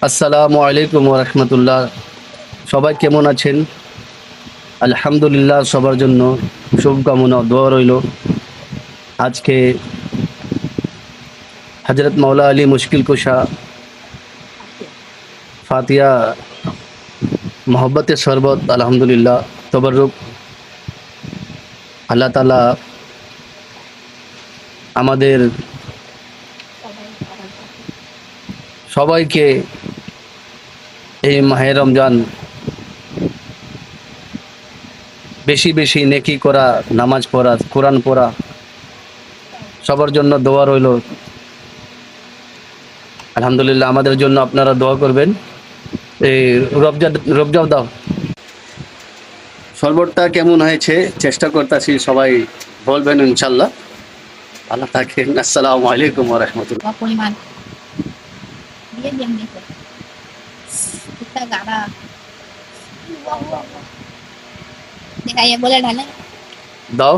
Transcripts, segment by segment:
আসসালামু আলাইকুম ওয়া রাহমাতুল্লাহ। সবাই কেমন আছেন? আলহামদুলিল্লাহ, সবার জন্য শুভকামনা ও দোয়া রইল। আজকে হযরত মাওলা আলী মুশকিল কুশা ফাতিহা মহব্বতের শরবত আলহামদুলিল্লাহ তবাররুক। আল্লাহ তাআলা আমাদের সবাইকে এই মাহে রমজান বেশি বেশি নেকি করা, নামাজ পড়া, কোরআন পড়া, সবার জন্য দোয়া রইল। আলহামদুলিল্লাহ, আমাদের জন্য আপনারা দোয়া করবেন। এই রবজা রবজাও দাও। শরবতটা কেমন হয়েছে চেষ্টা করতেছি, সবাই বলবেন ইনশাল্লাহ। ভালো থাকেন। আসসালামু আলাইকুম ওয়া রাহমাতুল্লাহ। পরিমাণ দিয়ে দিন দেখো একটা গাড়া দেখাইয়া বলে ঢালে দাও।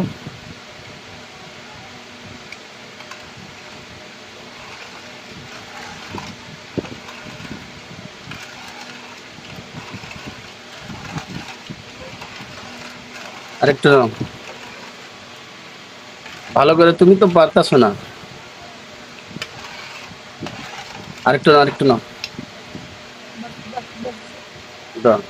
আরেকটু নাও। ভালো করে, তুমি তো পারতাছো না। আরেকটু নাও, আরেকটু নাও। দাও।